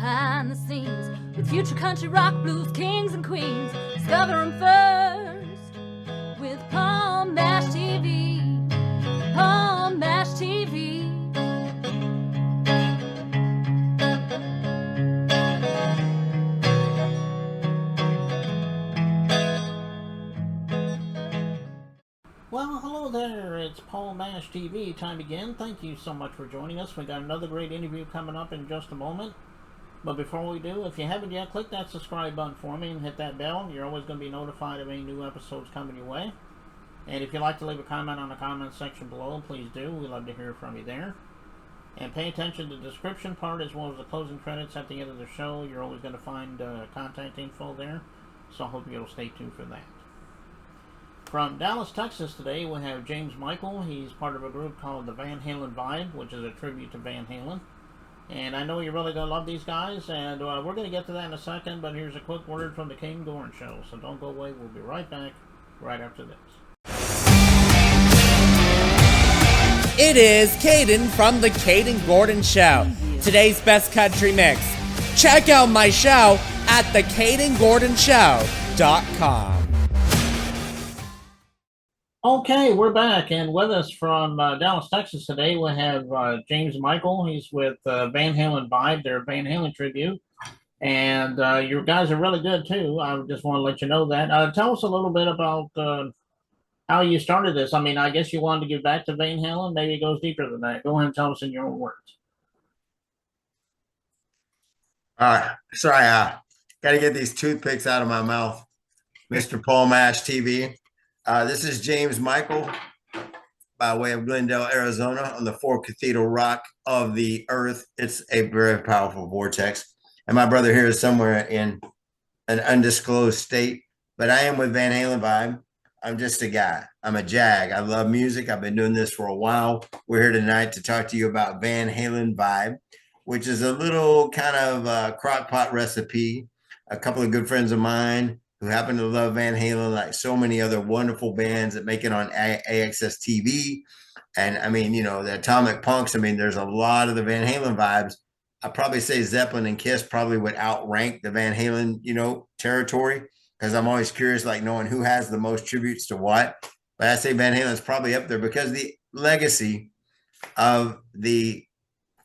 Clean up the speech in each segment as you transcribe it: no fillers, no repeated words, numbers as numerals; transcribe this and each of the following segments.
behind the scenes with future country rock blues kings and queens. Discover them first with Paul Mash TV. Paul Mash TV. Well, hello there. It's Paul Mash TV time again. Thank you so much for joining us. We got another great interview coming up in just a moment. But before we do, if you haven't yet, click that subscribe button for me and hit that bell. You're always going to be notified of any new episodes coming your way. And if you'd like to leave a comment on the comment section below, please do. We'd love to hear from you there. And pay attention to the description part as well as the closing credits at the end of the show. You're always going to find contact info there. So I hope you'll stay tuned for that. From Dallas, Texas today, we have James Michael. He's part of a group called the Van Halen Vibe, which is a tribute to Van Halen. And I know you're really going to love these guys, and we're going to get to that in a second, but here's a quick word from the Caden Gordon Show. So don't go away. We'll be right back right after this. It is Caden from the Caden Gordon Show. Today's best country mix. Check out my show at thecadengordonshow.com. Okay, we're back, and with us from Dallas, Texas today, we have James Michael. He's with Van Halen Vibe, their Van Halen tribute, and your guys are really good too. I just want to let you know that. Tell us a little bit about how you started this. I mean, I guess you wanted to give back to Van Halen. Maybe it goes deeper than that. Go ahead and tell us in your own words. Sorry, got to get these toothpicks out of my mouth. Mr. Paul Mash TV. This is James Michael by way of Glendale, Arizona on the Fourth Cathedral Rock of the Earth. It's a very powerful vortex. And my brother here is somewhere in an undisclosed state, but I am with Van Halen Vibe. I'm just a guy. I'm a jag. I love music. I've been doing this for a while. We're here tonight to talk to you about Van Halen Vibe, which is a little kind of crock pot recipe. A couple of good friends of mine who happen to love Van Halen, like so many other wonderful bands that make it on AXS TV. And I mean, you know, the Atomic Punks, I mean, there's a lot of the Van Halen vibes. I'd probably say Zeppelin and Kiss probably would outrank the Van Halen, you know, territory, because I'm always curious, like knowing who has the most tributes to what. But I say Van Halen's probably up there because the legacy of the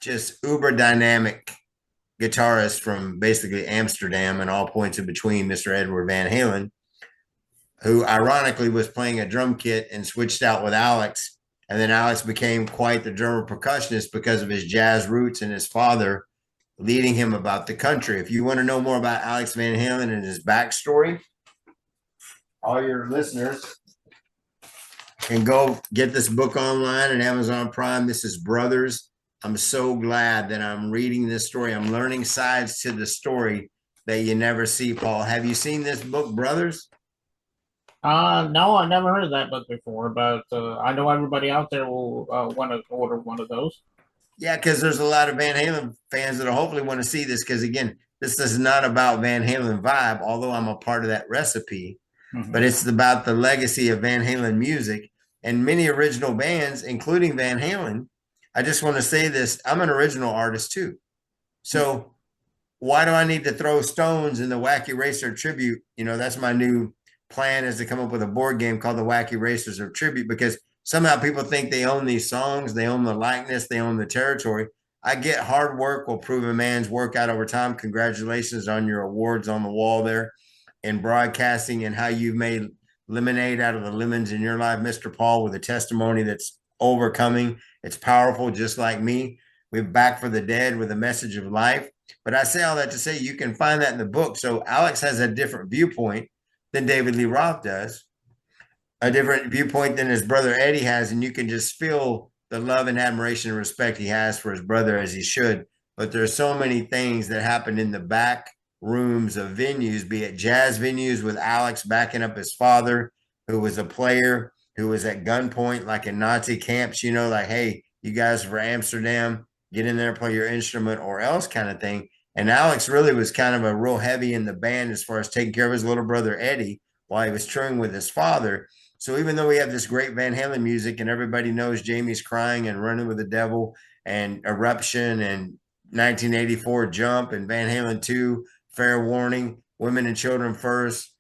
just uber dynamic guitarist from basically Amsterdam and all points in between, Mr. Edward Van Halen, who ironically was playing a drum kit and switched out with Alex. And then Alex became quite the drummer percussionist because of his jazz roots and his father leading him about the country. If you want to know more about Alex Van Halen and his backstory, all your listeners can go get this book online at Amazon Prime. This is Brothers. I'm so glad that I'm reading this story. I'm learning sides to the story that you never see, Paul. Have you seen this book, Brothers? No, I never heard of that book before, but I know everybody out there will want to order one of those. Yeah, because there's a lot of Van Halen fans that hopefully want to see this, because, again, this is not about Van Halen Vibe, although I'm a part of that recipe, but it's about the legacy of Van Halen music and many original bands, including Van Halen. I just want to say this. I'm an original artist too. So why do I need to throw stones in the Wacky Racer tribute? You know, that's my new plan, is to come up with a board game called the Wacky Racers of Tribute, because somehow people think they own these songs. They own the likeness. They own the territory. I get hard work will prove a man's work out over time. Congratulations on your awards on the wall there in broadcasting and how you've made lemonade out of the lemons in your life, Mr. Paul, with a testimony that's overcoming. It's powerful, just like me. We're back for the dead with a message of life. But I say all that to say you can find that in the book. So Alex has a different viewpoint than David Lee Roth does, a different viewpoint than his brother Eddie has, and you can just feel the love and admiration and respect he has for his brother, as he should. But there's so many things that happen in the back rooms of venues, be it jazz venues with Alex backing up his father, who was a player, who was at gunpoint, like in Nazi camps, you know, like, hey, you guys for Amsterdam, get in there, play your instrument or else kind of thing. And Alex really was kind of a real heavy in the band as far as taking care of his little brother, Eddie, while he was touring with his father. So even though we have this great Van Halen music and everybody knows Jamie's Crying and Running with the Devil and Eruption and 1984 Jump and Van Halen 2, Fair Warning, Women and Children First,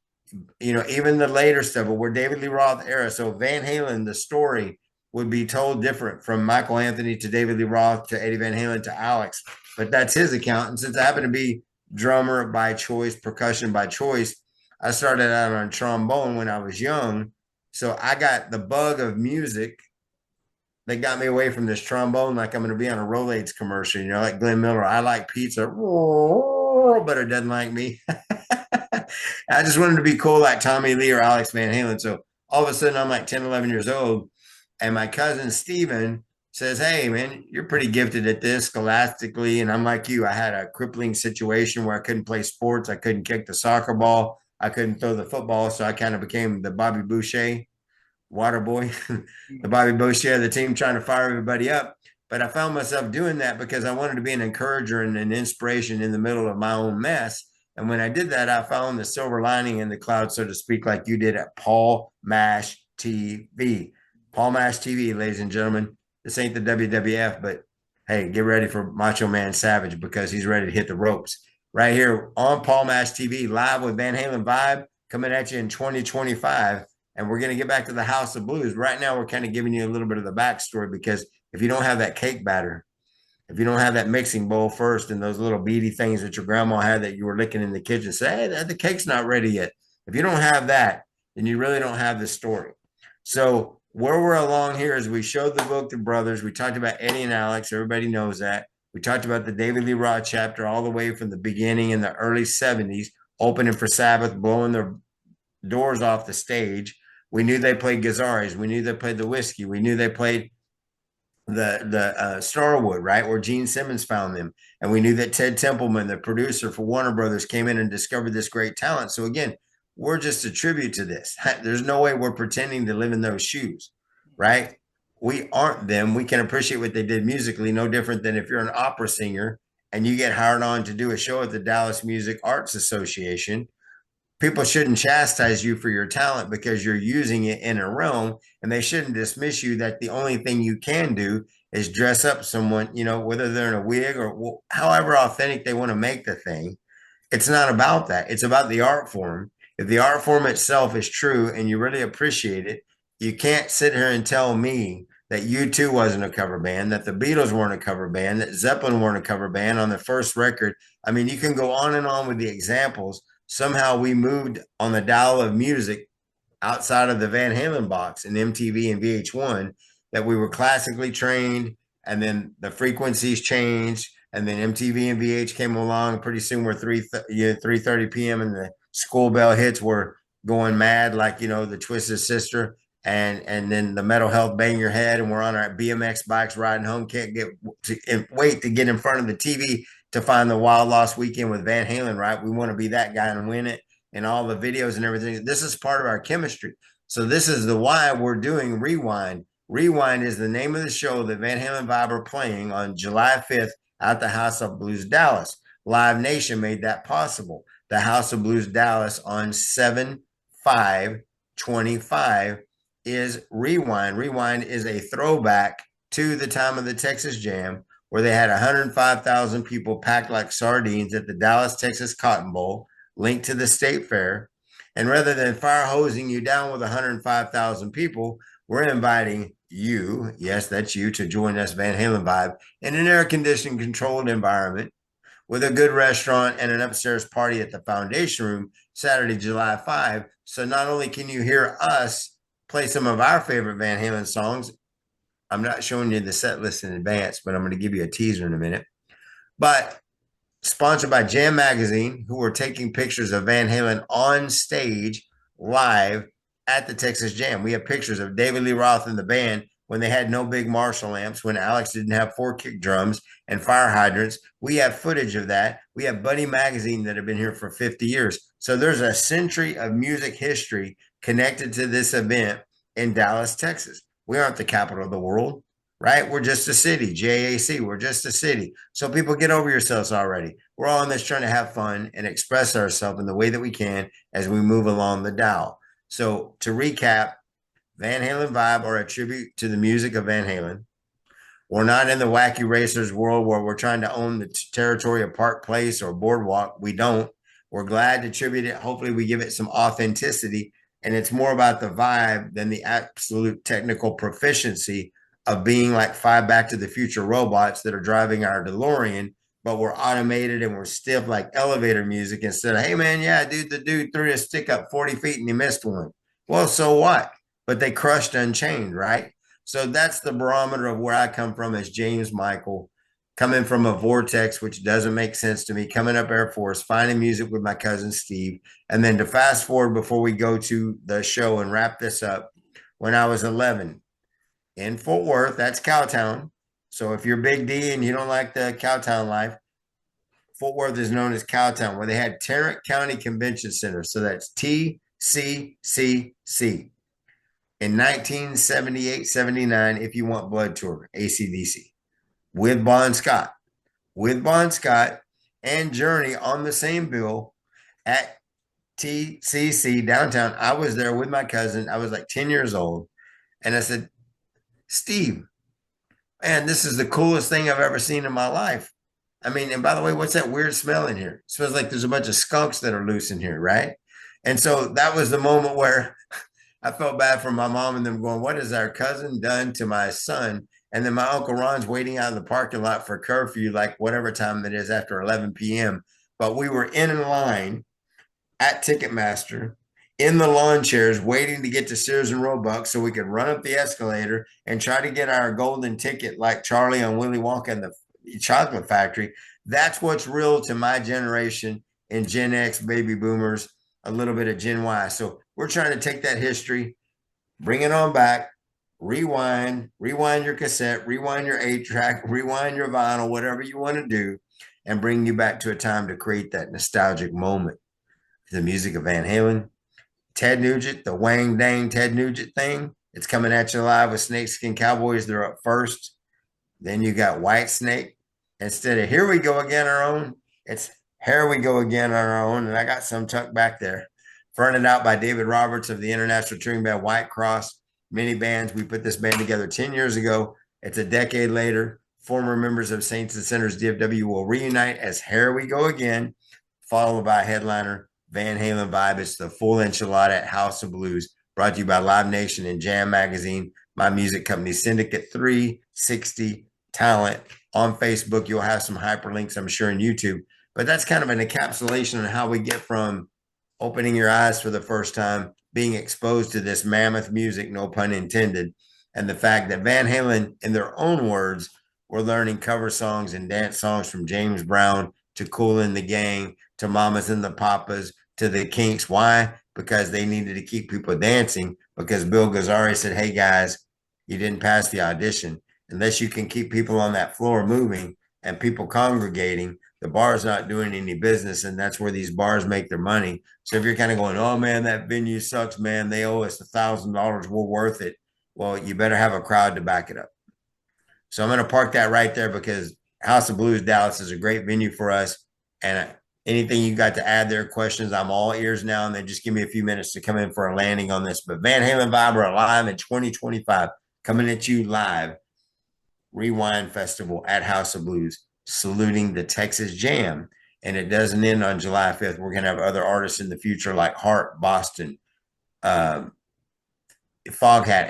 even the later stuff, but we're David Lee Roth era. So Van Halen, the story would be told different from Michael Anthony to David Lee Roth to Eddie Van Halen to Alex, but that's his account. And since I happen to be drummer by choice, percussion by choice, I started out on trombone when I was young. So I got the bug of music that got me away from this trombone, like I'm going to be on a Rolaids commercial, like Glenn Miller. I like pizza, but it doesn't like me. I just wanted to be cool like Tommy Lee or Alex Van Halen. So all of a sudden I'm like 10, 11 years old. And my cousin Steven says, hey, man, you're pretty gifted at this scholastically. And I'm like you. I had a crippling situation where I couldn't play sports. I couldn't kick the soccer ball. I couldn't throw the football. So I kind of became the Bobby Boucher water boy, the Bobby Boucher of the team, trying to fire everybody up. But I found myself doing that because I wanted to be an encourager and an inspiration in the middle of my own mess. And when I did that, I found the silver lining in the cloud, so to speak, like you did at Paul Mash TV. Paul Mash TV, ladies and gentlemen. This ain't the WWF, but hey, get ready for Macho Man Savage because he's ready to hit the ropes. Right here on Paul Mash TV, live with Van Halen Vibe, coming at you in 2025. And we're going to get back to the House of Blues. Right now, we're kind of giving you a little bit of the backstory because if you don't have that cake batter, if you don't have that mixing bowl first and those little beady things that your grandma had that you were licking in the kitchen, say, hey, the cake's not ready yet. If you don't have that, then you really don't have the story. So where we're along here is we showed the book to brothers. We talked about Eddie and Alex. Everybody knows that. We talked about the David Lee Roth chapter all the way from the beginning in the early 70s, opening for Sabbath, blowing their doors off the stage. We knew they played Gazaris. We knew they played the Whiskey. We knew they played the Starwood, right, where Gene Simmons found them. And we knew that Ted Templeman, the producer for Warner Brothers, came in and discovered this great talent. So again, we're just a tribute to this. There's no way we're pretending to live in those shoes, right? We aren't them. We can appreciate what they did musically, no different than if you're an opera singer and you get hired on to do a show at the Dallas Music Arts Association. People shouldn't chastise you for your talent because you're using it in a realm, and they shouldn't dismiss you that the only thing you can do is dress up someone, whether they're in a wig or however authentic they want to make the thing. It's not about that. It's about the art form. If the art form itself is true and you really appreciate it, you can't sit here and tell me that U2 wasn't a cover band, that the Beatles weren't a cover band, that Zeppelin weren't a cover band on the first record. I mean, you can go on and on with the examples. Somehow we moved on the dial of music outside of the Van Halen box in MTV and VH1, that we were classically trained, and then the frequencies changed, and then MTV and VH came along. Pretty soon we're 3:30 p.m. and the school bell hits. We're going mad like, the Twisted Sister, and then the Metal Health Bang Your Head, and we're on our BMX bikes riding home. Can't wait to get in front of the TV to find the Wild Lost Weekend with Van Halen, right? We want to be that guy and win it, and all the videos and everything. This is part of our chemistry. So this is the why we're doing Rewind. Rewind is the name of the show that Van Halen Vibe are playing on July 5th at the House of Blues Dallas. Live Nation made that possible. The House of Blues Dallas on 7/5/25 is Rewind. Rewind is a throwback to the time of the Texas Jam, where they had 105,000 people packed like sardines at the Dallas, Texas Cotton Bowl, linked to the State Fair. And rather than fire hosing you down with 105,000 people, we're inviting you, yes, that's you, to join us, Van Halen Vibe, in an air-conditioned, controlled environment with a good restaurant and an upstairs party at the Foundation Room, Saturday, July 5. So not only can you hear us play some of our favorite Van Halen songs, I'm not showing you the set list in advance, but I'm going to give you a teaser in a minute. But sponsored by Jam Magazine, who are taking pictures of Van Halen on stage live at the Texas Jam. We have pictures of David Lee Roth and the band when they had no big Marshall amps, when Alex didn't have 4 kick drums and fire hydrants. We have footage of that. We have Buddy Magazine that have been here for 50 years. So there's a century of music history connected to this event in Dallas, Texas. We aren't the capital of the world, right? We're just a city, JAC. We're just a city. So people, get over yourselves already. We're all in this trying to have fun and express ourselves in the way that we can as we move along the dial. So to recap, Van Halen Vibe are a tribute to the music of Van Halen. We're not in the wacky racers world where we're trying to own the territory of Park Place or Boardwalk. We don't. We're glad to tribute it. Hopefully, we give it some authenticity. And it's more about the vibe than the absolute technical proficiency of being like 5 Back to the Future robots that are driving our DeLorean, but we're automated and we're stiff like elevator music instead of, hey, man, yeah, dude, the dude threw a stick up 40 feet and he missed one. Well, so what? But they crushed Unchained, right? So that's the barometer of where I come from as James Michael, coming from a vortex, which doesn't make sense to me, coming up Air Force, finding music with my cousin Steve. And then to fast forward before we go to the show and wrap this up, when I was 11 in Fort Worth, that's Cowtown. So if you're Big D and you don't like the Cowtown life, Fort Worth is known as Cowtown, where they had Tarrant County Convention Center. So that's TCCC. In 1978-79, If You Want Blood tour, AC/DC, with Bon Scott, and Journey on the same bill at TCC downtown. I was there with my cousin. I was like 10 years old. And I said, Steve, man, this is the coolest thing I've ever seen in my life. I mean, and by the way, what's that weird smell in here? It smells like there's a bunch of skunks that are loose in here, right? And so that was the moment where I felt bad for my mom and them going, what has our cousin done to my son? And then my Uncle Ron's waiting out in the parking lot for curfew, like whatever time it is after 11 p.m. But we were in line at Ticketmaster in the lawn chairs waiting to get to Sears and Roebuck so we could run up the escalator and try to get our golden ticket like Charlie on Willy Wonka and the Chocolate Factory. That's what's real to my generation and Gen X baby boomers, a little bit of Gen Y. So we're trying to take that history, bring it on back, rewind your cassette, rewind your 8-track, rewind your vinyl, whatever you want to do, and bring you back to a time to create that nostalgic moment. The music of Van Halen, Ted Nugent, the Wang Dang Ted Nugent thing. It's coming at you live with Snakeskin Cowboys. They're up first. Then you got White Snake. Instead of Here We Go Again Our Own, it's Here We Go Again on Our Own. And I got some tucked back there. Fronted out by David Roberts of the international touring band White Cross. Many bands. We put this band together 10 years ago. It's a decade later. Former members of Saints and Sinners DFW will reunite as Here We Go Again, followed by a headliner, Van Halen vibe. It's the full enchilada at House of Blues, brought to you by Live Nation and Jam Magazine, my music company, Syndicate 360 Talent. On Facebook, you'll have some hyperlinks, I'm sure, on YouTube. But that's kind of an encapsulation on how we get from opening your eyes for the first time, being exposed to this mammoth music, no pun intended, and the fact that Van Halen, in their own words, were learning cover songs and dance songs from James Brown to Kool and the Gang to Mamas and the Papas to the Kinks. Why? Because they needed to keep people dancing, because Bill Gazzari said, hey, guys, you didn't pass the audition. Unless you can keep people on that floor moving and people congregating, the bar's not doing any business, and that's where these bars make their money. So if you're kind of going, oh, man, that venue sucks, man, they owe us $1,000, we're worth it. Well, you better have a crowd to back it up. So I'm going to park that right there because House of Blues Dallas is a great venue for us. And anything you got to add there, questions, I'm all ears now. And then just give me a few minutes to come in for a landing on this. But Van Halen Vibe are live in 2025, coming at you live. Rewind Festival at House of Blues, saluting the Texas Jam. And it doesn't end on July 5th. We're going to have other artists in the future like Hart, Boston, Foghat,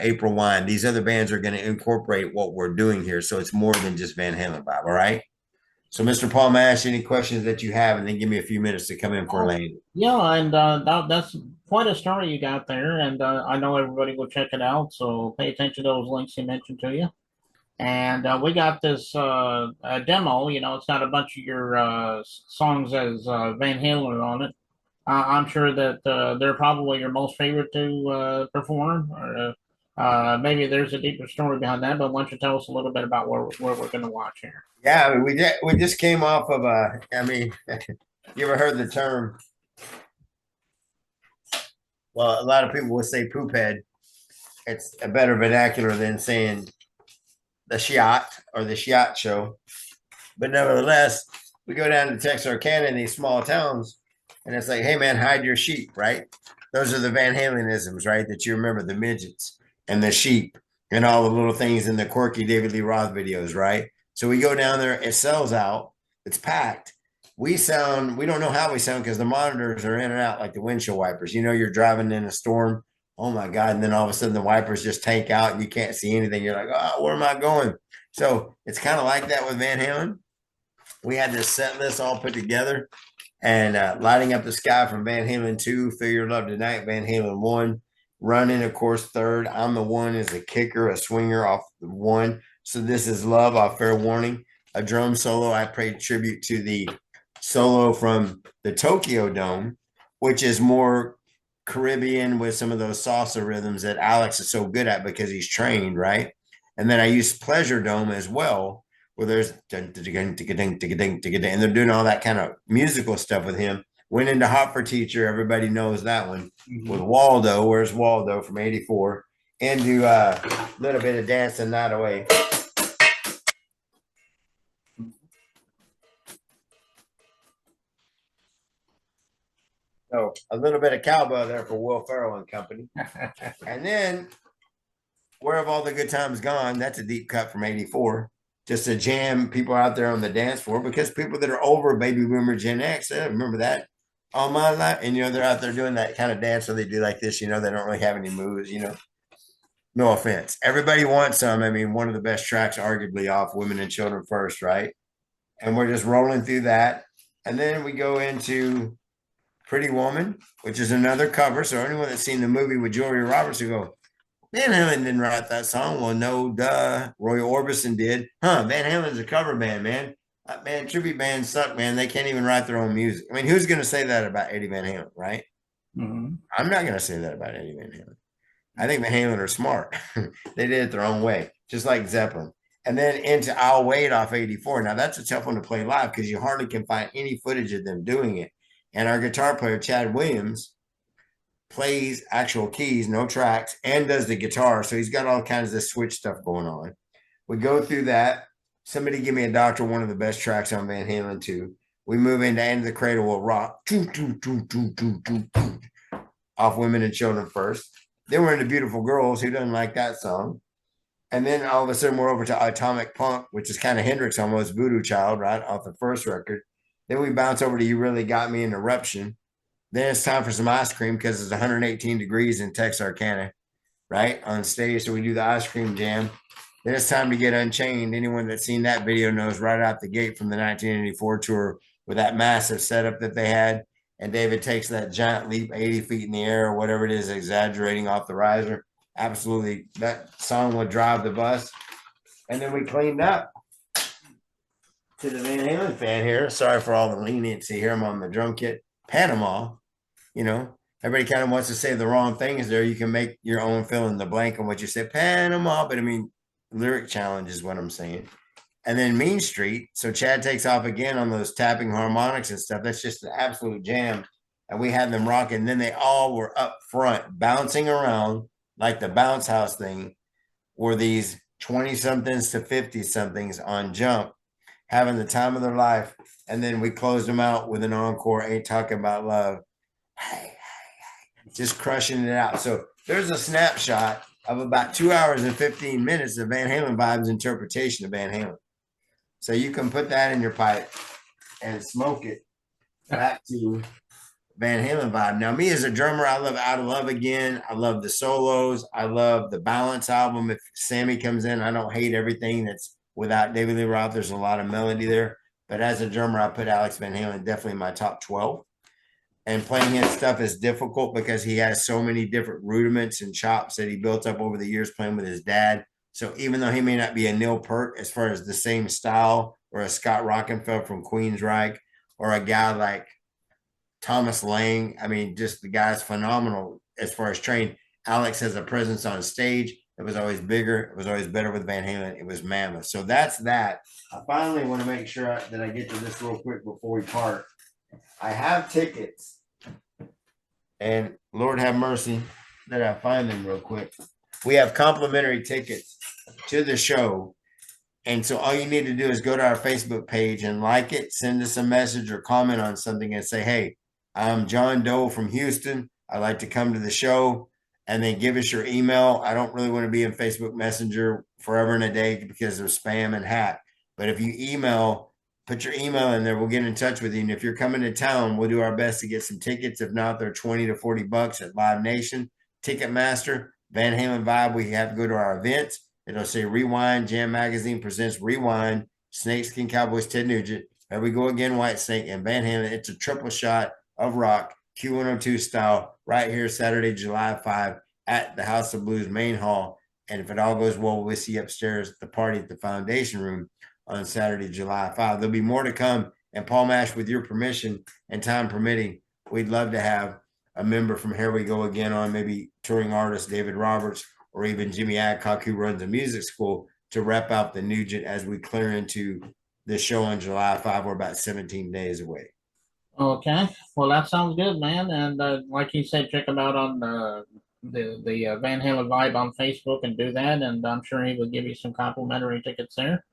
April Wine. These other bands are going to incorporate what we're doing here. So it's more than just Van Halen vibe. All right. So, Mr. Paul Mash, any questions that you have, and then give me a few minutes to come in for a lane. Yeah, and that's quite a story you got there, and I know everybody will check it out. So pay attention to those links he mentioned to you. And we got this demo. You know, it's got a bunch of your songs as Van Halen on it. I'm sure that they're probably your most favorite to perform, or maybe there's a deeper story behind that. But why don't you tell us a little bit about where we're going to watch here? Yeah, I mean, we just came off of I mean, you ever heard the term? Well, a lot of people would say poop head. It's a better vernacular than saying the Shiat or the Shiat show. But nevertheless, we go down to Texarkana in these small towns, and it's like, hey, man, hide your sheep, right? Those are the Van Halenisms, right? That you remember, the midgets and the sheep and all the little things in the quirky David Lee Roth videos, right? So we go down there, it sells out, it's packed. We don't know how we sound because the monitors are in and out like the windshield wipers. You know, you're driving in a storm. Oh my God. And then all of a sudden the wipers just tank out and you can't see anything. You're like, oh, where am I going? So it's kind of like that with Van Halen. We had this set list all put together, and Lighting Up the Sky from Van Halen 2, Feel Your Love Tonight, Van Halen 1, Running, of course, third. I'm the One is a kicker, a swinger off the 1. So This Is Love off Fair Warning, a drum solo. I paid tribute to the solo from the Tokyo Dome, which is more Caribbean with some of those salsa rhythms that Alex is so good at because he's trained, right? And then I use Pleasure Dome as well, where there's and they're doing all that kind of musical stuff with him. Went into Hot for Teacher, everybody knows that one, with Waldo. Where's Waldo from '84? Into a little bit of Dancing Night Away. So a little bit of cowbell there for Will Ferrell and company. And then Where Have All the Good Times Gone? That's a deep cut from '84. Just a jam people out there on the dance floor, because people that are over baby boomer Gen X, they remember that all my life. And, they're out there doing that kind of dance where they do like this, they don't really have any moves, no offense. Everybody wants some. I mean, one of the best tracks, arguably, off Women and Children First, right? And we're just rolling through that. And then we go into Pretty Woman, which is another cover. So anyone that's seen the movie with Julia Roberts will go, Van Halen didn't write that song. Well, no, duh. Roy Orbison did. Van Halen's a cover band, man. Man, tribute bands suck, man. They can't even write their own music. I mean, who's going to say that about Eddie Van Halen, right? Mm-hmm. I'm not going to say that about Eddie Van Halen. I think Van Halen are smart. They did it their own way, just like Zeppelin. And then into I'll Wait off '84. Now, that's a tough one to play live because you hardly can find any footage of them doing it. And our guitar player, Chad Williams, plays actual keys, no tracks, and does the guitar. So he's got all kinds of switch stuff going on. We go through that. Somebody Give Me a Doctor, one of the best tracks on Van Halen 2. We move into End of the Cradle Will Rock. Off Women and Children First. Then we're into Beautiful Girls. Who doesn't like that song? And then all of a sudden we're over to Atomic Punk, which is kind of Hendrix almost, Voodoo Child, right, off the first record. Then we bounce over to You Really Got Me in Eruption. Then it's time for some ice cream because it's 118 degrees in Texarkana, right, on stage. So we do the ice cream jam. Then it's time to get Unchained. Anyone that's seen that video knows right out the gate from the 1984 tour with that massive setup that they had. And David takes that giant leap 80 feet in the air or whatever it is, exaggerating off the riser. Absolutely. That song would drive the bus. And then we cleaned up to the Van Halen fan here. Sorry for all the leniency here. I'm on the drum kit. Panama, everybody kind of wants to say the wrong things there. You can make your own fill in the blank on what you say, Panama, but I mean, lyric challenge is what I'm saying. And then Mean Street. So Chad takes off again on those tapping harmonics and stuff. That's just an absolute jam. And we had them rocking. Then they all were up front, bouncing around like the bounce house thing, were these 20-somethings to 50-somethings on Jump, having the time of their life. And then we closed them out with an encore, Ain't Talking About Love. Hey, just crushing it out. So there's a snapshot of about 2 hours and 15 minutes of Van Halen Vibes interpretation of Van Halen. So you can put that in your pipe and smoke it back to Van Halen vibe. Now, me as a drummer, I love Out of Love Again. I love the solos. I love the Balance album. If Sammy comes in, I don't hate everything that's without David Lee Roth. There's a lot of melody there. But as a drummer, I put Alex Van Halen definitely in my top 12. And playing his stuff is difficult because he has so many different rudiments and chops that he built up over the years playing with his dad. So even though he may not be a Neil Peart as far as the same style, or a Scott Rockenfeld from Queensryche, or a guy like Thomas Lang, I mean, just the guy's phenomenal as far as trained. Alex has a presence on stage. It was always bigger. It was always better with Van Halen. It was mammoth. So that's that. I finally want to make sure that I get to this real quick before we part. I have tickets, and Lord have mercy that I find them real quick. We have complimentary tickets to the show. And so all you need to do is go to our Facebook page and like it, send us a message or comment on something and say, hey, I'm John Doe from Houston. I'd like to come to the show. and then give us your email. I don't really want to be in Facebook Messenger forever and a day because of spam and hack. But if you email, put your email in there, we'll get in touch with you. And if you're coming to town, we'll do our best to get some tickets. If not, they're 20 to 40 bucks at Live Nation, Ticketmaster, Van Halen Vibe. We have to go to our events. It'll say Rewind, Jam Magazine presents Rewind, Snakeskin Cowboys, Ted Nugent. There we go again, White Snake and Van Halen. It's a triple shot of rock, Q102 style, right here, Saturday, July 5 at the House of Blues main hall. And if it all goes well, we'll see you upstairs at the party at the Foundation Room on Saturday, July 5. There'll be more to come. And Paul Mash, with your permission and time permitting, we'd love to have a member from Here We Go Again on, maybe touring artist David Roberts or even Jimmy Adcock, who runs a music school, to rep out the Nugent as we clear into the show on July 5. We're about 17 days away. Okay, well, that sounds good, man. And like you said, check him out on the Van Halen Vibe on Facebook and do that. And I'm sure he will give you some complimentary tickets there.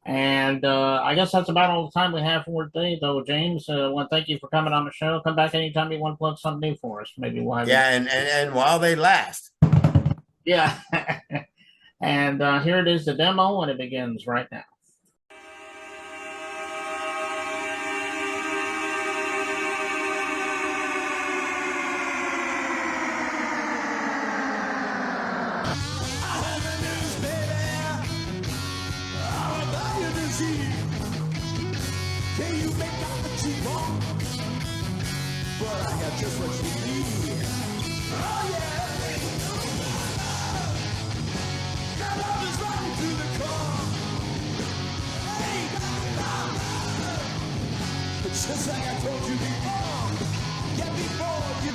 And I guess that's about all the time we have for today, though, James. I want to thank you for coming on the show. Come back anytime you want to plug something new for us. Maybe we'll have and while they last. Yeah. And here it is, the demo, and it begins right now. Can you make out what you want? But I got just what you need. Oh yeah. That love is running through the car. Hey, just like I told you before. Yeah, before you.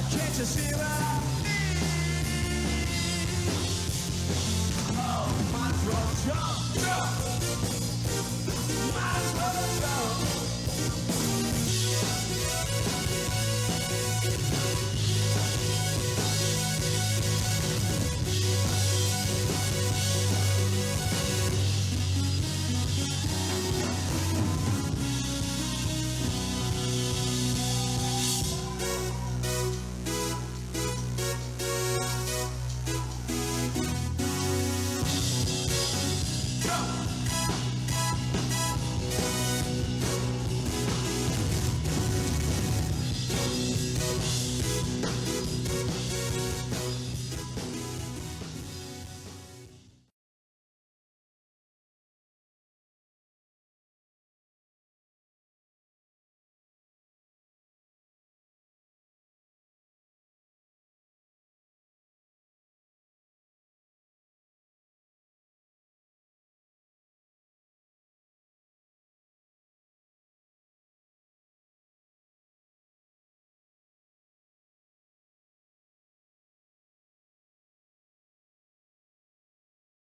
Can't you see what I need? Oh, might as well jump. Might as well jump.